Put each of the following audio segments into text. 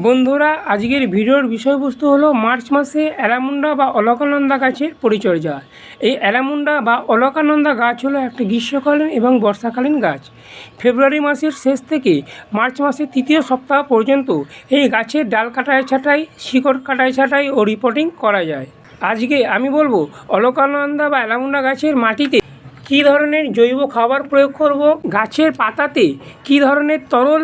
বন্ধুরা, আজকের ভিডিওর বিষয়বস্তু হলো মার্চ মাসে অ্যালামুন্ডা বা অলকানন্দা গাছের পরিচর্যা। এই অ্যালামুন্ডা বা অলকানন্দা গাছ হলো একটা গ্রীষ্মকালীন এবং বর্ষাকালীন গাছ। ফেব্রুয়ারি মাসের শেষ থেকে মার্চ মাসের তৃতীয় সপ্তাহ পর্যন্ত এই গাছের ডাল কাটাই ছাঁটাই, শিকড় কাটাই ছাঁটাই ও রিপোর্টিং করা যায়। আজকে আমি বলবো অলকানন্দা বা অ্যালামুন্ডা গাছের মাটিতে কী ধরনের জৈব খাবার প্রয়োগ করব, গাছের পাতাতে কী ধরনের তরল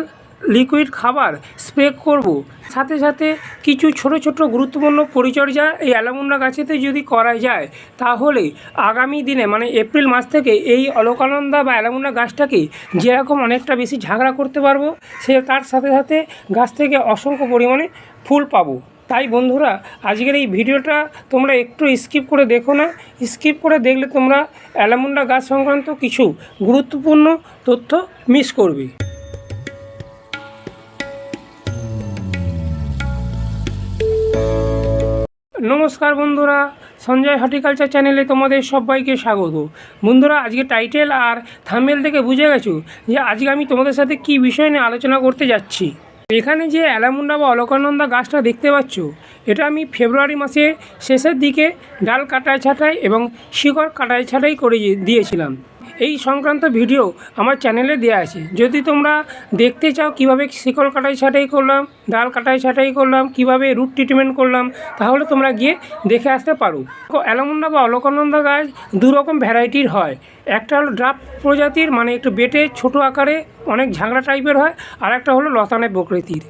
লিকুইড খাবার স্প্রে করব, সাথে সাথে কিছু ছোট ছোট গুরুত্বপূর্ণ পরিচর্যা এই অ্যালামুন্ডা গাছেতে যদি করা যায় তাহলে আগামী দিনে মানে এপ্রিল মাস থেকে এই অলকানন্দা বা অ্যালামুন্ডা গাছটাকে যেরকম অনেকটা বেশি ঝাঁকড়া করতে পারবো, সে তার সাথে সাথে গাছ থেকে অসংখ্য পরিমাণে ফুল পাবো। তাই বন্ধুরা, আজকের এই ভিডিওটা তোমরা একটু স্কিপ করে দেখো না। স্কিপ করে দেখলে তোমরা অ্যালামুন্ডা গাছ সংক্রান্ত কিছু গুরুত্বপূর্ণ তথ্য মিস করবে। নমস্কার বন্ধুরা, সঞ্জয় হর্টিকালচার চ্যানেলে তোমাদের সবাইকে স্বাগত। বন্ধুরা, আজকে টাইটেল আর থাম্বনেল থেকে বুঝে গেছো যে আজকে আমি তোমাদের সাথে কী বিষয় নিয়ে আলোচনা করতে যাচ্ছি। এখানে যে অ্যালামুন্ডা বা অলকানন্দা গাছটা দেখতে পাচ্ছ, এটা আমি ফেব্রুয়ারি মাসের শেষের দিকে ডাল কাটাই ছাঁটাই এবং শিকড় কাটাই ছাঁটাই করে দিয়েছিলাম। এই সংক্রান্ত ভিডিও আমার চ্যানেলে দেওয়া আছে। যদি তোমরা দেখতে চাও কিভাবে শিকড় কাটাই ছাঁটাই করলাম, ডাল কাটাই ছাঁটাই করলাম, কিভাবে রুট ট্রিটমেন্ট করলাম, তাহলে তোমরা গিয়ে দেখে আসতে পারো। অ্যালামুন্ডা বা অলকানন্দা গাছ দুরকম ভ্যারাইটির হয়। একটা হলো ড্রাফট প্রজাতির, মানে একটু বেটে ছোট আকারে অনেক ঝাঁকড়া টাইপের হয়, আর একটা হলো লতানে প্রকৃতির।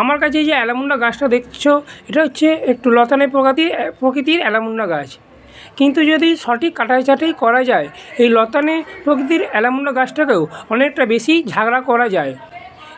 আমার কাছে এই যে অ্যালামুন্ডা গাছটা দেখছো, এটা হচ্ছে একটু লতানে প্রকৃতির অ্যালামুন্ডা গাছ। কিন্তু যদি সঠিক কাটাই ছাঁটাই করা যায়, এই লতানে প্রকৃতির অ্যালামুন্ডা গাছটাকেও অনেকটা বেশি ঝাঁকড়া করা যায়।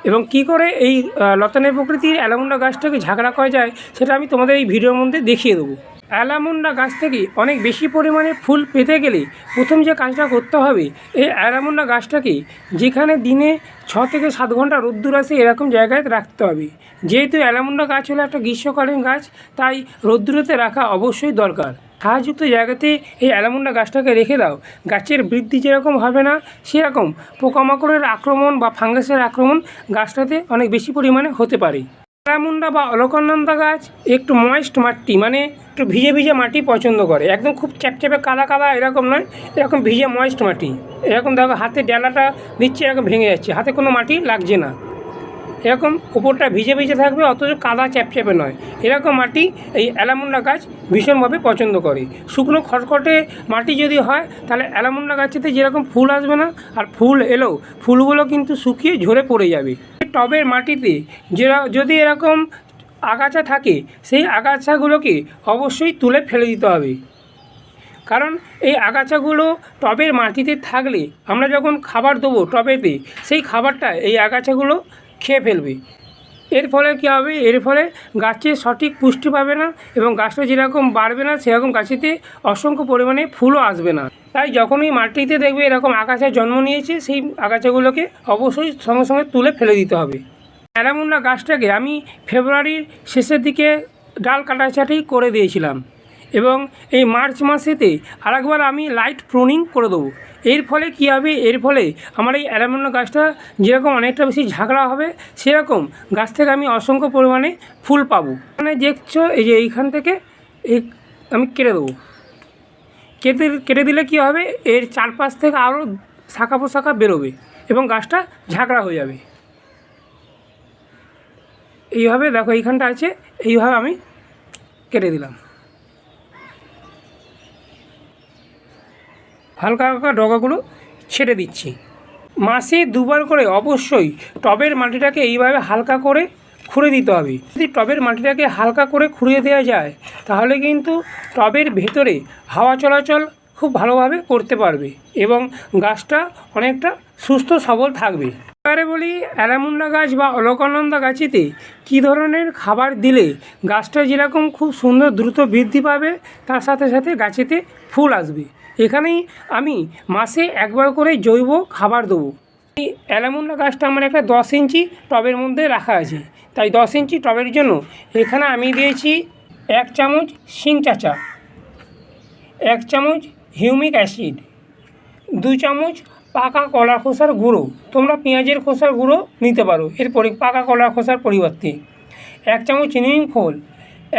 এবং কি করে এই লতানে প্রকৃতির অ্যালামুন্ডা গাছটাকে ঝাঁকড়া করা যায় সেটা আমি তোমাদের এই ভিডিওর মধ্যে দেখিয়ে দেবো। অ্যালামুন্ডা গাছ থেকে অনেক বেশি পরিমাণে ফুল পেতে গেলে প্রথম যে কাজটা করতে হবে, এই অ্যালামুন্ডা গাছটাকে যেখানে দিনে 6 থেকে 7 ঘন্টা রোদ্দুর আসে এরকম জায়গায় রাখতে হবে। যেহেতু অ্যালামুন্ডা গাছ হলো একটা গ্রীষ্মকালীন গাছ, তাই রোদ্দুরেতে রাখা অবশ্যই দরকার। ছায়াযুক্ত জায়গাতে এই অ্যালামুন্ডা গাছটাকে রেখে দাও। গাছের বৃদ্ধি যেরকম হবে না, সেরকম পোকামাকড়ের আক্রমণ বা ফাঙ্গাসের আক্রমণ গাছটাতে অনেক বেশি পরিমাণে হতে পারে। অ্যালামুন্ডা বা অলকানন্দা গাছ একটু ময়েস্ট মাটি, মানে একটু ভিজে ভিজে মাটি পছন্দ করে। একদম খুব চ্যাপচ্যাপে কাদা কাদা এরকম নয়, এরকম ভিজে ময়েস্ট মাটি। এরকম দেখো হাতে ডালাটা দিচ্ছে, এরকম ভেঙে যাচ্ছে, হাতে কোনো মাটি লাগছে না, এরকম উপরটা ভিজে ভিজে থাকবে, অথচ কাদা চ্যাপচ্যাপে নয়। এরকম মাটি এই অ্যালামুন্ডা গাছ ভীষণভাবে পছন্দ করে। শুকনো খটখটে মাটি যদি হয় তাহলে অ্যালামুন্ডা গাছেতে যেরকম ফুল আসবে না, আর ফুল এলেও ফুলগুলো কিন্তু শুকিয়ে ঝরে পড়ে যাবে। টবের মাটিতে যদি এরকম আগাছা থাকে, সেই আগাছাগুলোকে অবশ্যই তুলে ফেলে দিতে হবে। কারণ এই আগাছাগুলো টবের মাটিতে থাকলে আমরা যখন খাবার দেবো টবেতে, সেই খাবারটা এই আগাছাগুলো খেয়ে ফেলবে। এর ফলে কী হবে, এর ফলে গাছে সঠিক পুষ্টি পাবে না এবং গাছটা যেরকম বাড়বে না, সেরকম গাছেতে অসংখ্য পরিমাণে ফুলও আসবে না। তাই যখনই মাটিতে দেখবে এরকম আগাছা জন্ম নিয়েছে, সেই আগাছাগুলোকে অবশ্যই সঙ্গে সঙ্গে তুলে ফেলে দিতে হবে। অ্যালামুন্ডা গাছটাকে আমি ফেব্রুয়ারির শেষের দিকে ডাল কাটাই ছাঁটাই করে দিয়েছিলাম এবং এই মার্চ মাসেতে আরেকবার আমি লাইট প্রুনিং করে দেবো। এর ফলে কী হবে, এর ফলে আমার এই অ্যালামুন্ডা গাছটা যেরকম অনেকটা বেশি ঝাঁকড়া হবে, সেরকম গাছ থেকে আমি অসংখ্য পরিমাণে ফুল পাবো। মানে দেখছো এই যে এইখান থেকে এই আমি কেটে দেবো। কেটে দিলে কী হবে, এর চারপাশ থেকে আরও শাখা প্রশাখা বেরোবে এবং গাছটা ঝাঁকড়া হয়ে যাবে। এইভাবে দেখো এইখানটা আছে, এইভাবে আমি কেটে দিলাম। হালকা হালকা ডগাগুলো ছেড়ে দিচ্ছি। মাসে 2 বার করে অবশ্যই টবের মাটিটাকে এইভাবে হালকা করে খুঁড়ে দিতে হবে। যদি টবের মাটিটাকে হালকা করে খুঁড়ে দেওয়া যায়, তাহলে কিন্তু টবের ভেতরে হাওয়া চলাচল খুব ভালোভাবে করতে পারবে এবং গাছটা অনেকটা সুস্থ সবল থাকবে। এবারে বলি, অ্যালামুন্ডা গাছ বা অলকানন্দা গাছেতে কী ধরনের খাবার দিলে গাছটা যেরকম খুব সুন্দর দ্রুত বৃদ্ধি পাবে, তার সাথে সাথে গাছেতে ফুল আসবে। এখানেই আমি মাসে 1 বার করে জৈব খাবার দেবো। এই অ্যালামুন্ডা গাছটা আমার একটা 10 ইঞ্চি টবের মধ্যে রাখা আছে, তাই 10 ইঞ্চি টবের জন্য এখানে আমি দিয়েছি 1 চামচ শিং চাচা, 1 চামচ হিউমিক অ্যাসিড, 2 চামচ পাকা কলার খোসার গুঁড়ো। তোমরা পেঁয়াজের খোসার গুঁড়ো নিতে পারো পাকা কলার খোসার পরিবর্তে। 1 চামচ নিম খোল,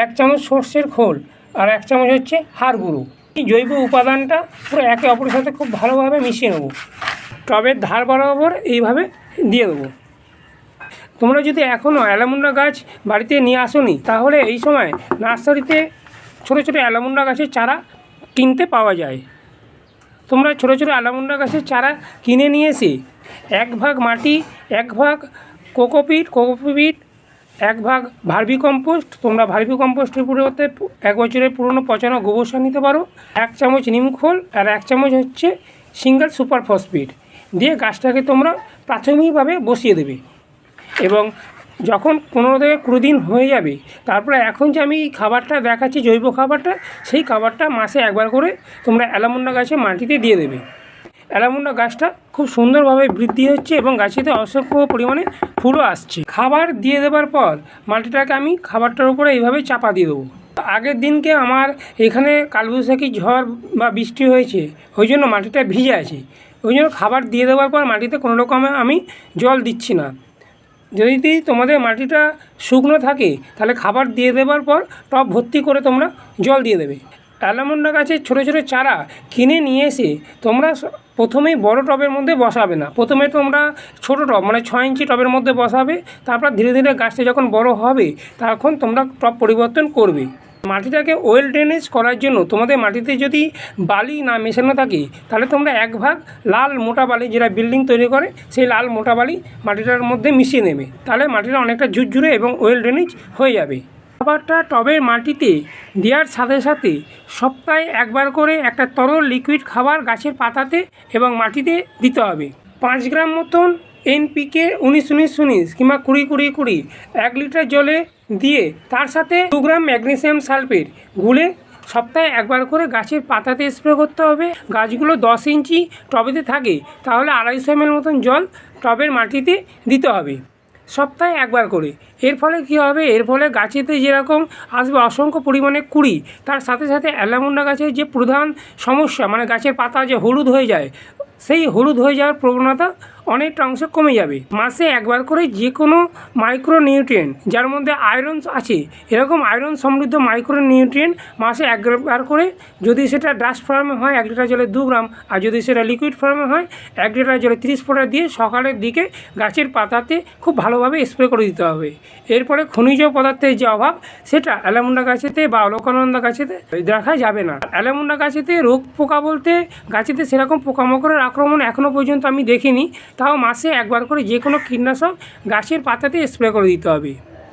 1 চামচ সর্ষের খোল আর 1 চামচ হচ্ছে হাড় গুঁড়ো। এই জৈব উপাদানটা পুরো একে অপরের সাথে খুব ভালোভাবে মিশিয়ে নেব। টবের ধার বরাবর এইভাবে দিয়ে দেবো। তোমরা যদি এখনও অ্যালামুন্ডা গাছ বাড়িতে নিয়ে আসোনি তাহলে এই সময় নার্সারিতে ছোটো ছোটো অ্যালামুন্ডা গাছের চারা কিনতে পাওয়া যায়। তোমরা ছোটো ছোটো অ্যালামুন্ডা গাছের চারা কিনে নিয়ে এসে 1 ভাগ মাটি, 1 ভাগ কোকোপিট, 1 ভাগ ভার্মি কম্পোস্ট, তোমরা ভার্মি কম্পোস্টের পরিবর্তে 1 বছরের পুরনো পচানো গোবর সার নিতে পারো, 1 চামচ নিম খোল আর 1 চামচ হচ্ছে সিঙ্গেল সুপার ফসফেট দিয়ে গাছটাকে তোমরা প্রাথমিকভাবে বসিয়ে দেবে। এবং যখন 15 থেকে 20 দিন হয়ে যাবে তারপরে এখন যে আমি খাবারটা দেখাচ্ছি জৈব খাবারটা, সেই খাবারটা মাসে 1 বার করে তোমরা অ্যালামুন্ডা গাছে মাটিতে দিয়ে দেবে। অ্যালামুন্ডা গাছটা খুব সুন্দরভাবে বৃদ্ধি হচ্ছে এবং গাছেতে অসংখ্য পরিমাণে ফুলও আসছে। খাবার দিয়ে দেওয়ার পর মাটিটাকে আমি খাবারটার উপরে এইভাবে চাপা দিয়ে দেবো। আগের দিনকে আমার এখানে কালবৈশাখী ঝড় বা বৃষ্টি হয়েছে, ওই জন্য মাটিটা ভিজে আছে। ওই জন্য খাবার দিয়ে দেওয়ার পর মাটিতে কোনো রকমে আমি জল দিচ্ছি না। যদি তোমাদের মাটিটা শুকনো থাকে তাহলে খাবার দিয়ে দেওয়ার পর টব ভর্তি করে তোমরা জল দিয়ে দেবে। অ্যালামুন্ডা গাছের ছোটো ছোটো চারা কিনে নিয়ে এসে তোমরা প্রথমেই বড় টবের মধ্যে বসাবে না। প্রথমে তোমরা ছোটো টব মানে 6 ইঞ্চি টবের মধ্যে বসাবে, তারপর ধীরে ধীরে গাছটা যখন বড় হবে তখন তোমরা টব পরিবর্তন করবে। মাটিটাকে ওয়েল ড্রেনেজ করার জন্য তোমাদের মাটিতে যদি বালি না মেশানো থাকে তাহলে তোমরা 1 ভাগ লাল মোটা বালি, যেটা বিল্ডিং তৈরি করে সেই লাল মোটা বালি মাটিটার মধ্যে মিশিয়ে নেবে, তাহলে মাটিটা অনেকটা ঝুরঝুরে এবং ওয়েল ড্রেনেজ হয়ে যাবে। খাবারটা টবের মাটিতে দেওয়ার সাথে সাথে সপ্তাহে 1 বার করে একটা তরল লিকুইড খাবার গাছের পাতাতে এবং মাটিতে দিতে হবে। 5 গ্রাম মতন NPK 19-19-19 কিংবা 20-20-20 1 লিটার জলে দিয়ে তার সাথে 2 গ্রাম ম্যাগনেসিয়াম সালফেট গুলে সপ্তাহে 1 বার করে গাছের পাতাতে স্প্রে করতে হবে। গাছগুলো 10 ইঞ্চি টবেতে থাকে তাহলে 250 ml মতন জল টবের মাটিতে দিতে হবে সপ্তাহে 1 বার করে। এর ফলে কী হবে, এর ফলে গাছেতে যেরকম আসবে অসংখ্য পরিমাণে কুড়ি, তার সাথে সাথে অ্যালামুন্ডা গাছের যে প্রধান সমস্যা মানে গাছের পাতা যে হলুদ হয়ে যায়, সেই হলুদ হয়ে যাওয়ার প্রবণতা অনেকটা অংশে কমে যাবে। মাসে 1 বার করে যে কোনো মাইক্রোনিউট্রিয়েন্ট যার মধ্যে আয়রন আছে, এরকম আয়রন সমৃদ্ধ মাইক্রোনিউট্রিয়েন্ট মাসে 1 বার করে, যদি সেটা ডাস্ট ফর্মে হয় 1 লিটার জলে 2 গ্রাম, আর যদি সেটা লিকুইড ফর্মে হয় 1 লিটার জলে 30 ফোঁটা দিয়ে সকালের দিকে গাছের পাতাতে খুব ভালোভাবে স্প্রে করে দিতে হবে। এরপরে খনিজ পদার্থের যে অভাব সেটা অ্যালামুন্ডা গাছেতে বা অলকানন্দা গাছেতে দেখা যাবে না। অ্যালামুন্ডা গাছেতে রোগ পোকা বলতে গাছেতে সেরকম পোকামাকড়ের আক্রমণ এখনও পর্যন্ত আমি দেখিনি, তাও মাসে 1 বার করে যে কোনো কীটনাশক গাছের পাতাতে স্প্রে করে দিতে হবে।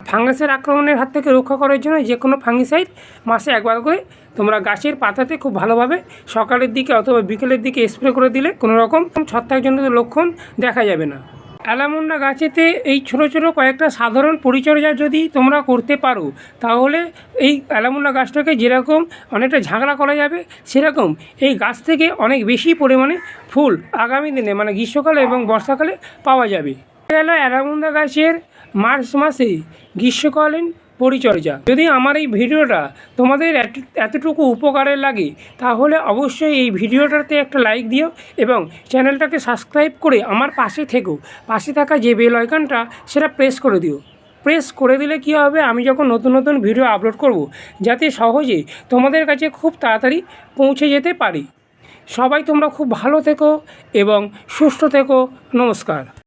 ফাঙ্গাসের আক্রমণের হাত থেকে রক্ষা করার জন্য যে কোনো ফাঙ্গিসাইড মাসে 1 বার করে তোমরা গাছের পাতাতে খুব ভালোভাবে সকালের দিকে অথবা বিকেলের দিকে স্প্রে করে দিলে কোনো রকম ছত্রাকজনিত লক্ষণ দেখা যাবে না। অ্যালামুন্ডা গাছেতে এই ছোটো ছোটো কয়েকটা সাধারণ পরিচর্যা যদি তোমরা করতে পারো তাহলে এই অ্যালামুন্ডা গাছটাকে যেরকম অনেকটা ঝাঁকড়া করা যাবে, সেরকম এই গাছ থেকে অনেক বেশি পরিমাণে ফুল আগামী দিনে মানে গ্রীষ্মকালে এবং বর্ষাকালে পাওয়া যাবে। গেল অ্যালামুন্ডা গাছের মার্চ মাসে গ্রীষ্মকালীন পরিচর্যা। যদি আমার এই ভিডিওটা তোমাদের এতটুকু উপকারের লাগে তাহলে অবশ্যই এই ভিডিওটাতে একটা লাইক দিও এবং চ্যানেলটাকে সাবস্ক্রাইব করে আমার পাশে থেকো। পাশে থাকা যে বেল আইকনটা সেটা প্রেস করে দিও। প্রেস করে দিলে কী হবে, আমি যখন নতুন নতুন ভিডিও আপলোড করব যাতে সহজে তোমাদের কাছে খুব তাড়াতাড়ি পৌঁছে যেতে পারি। সবাই তোমরা খুব ভালো থেকো এবং সুস্থ থেকো। নমস্কার।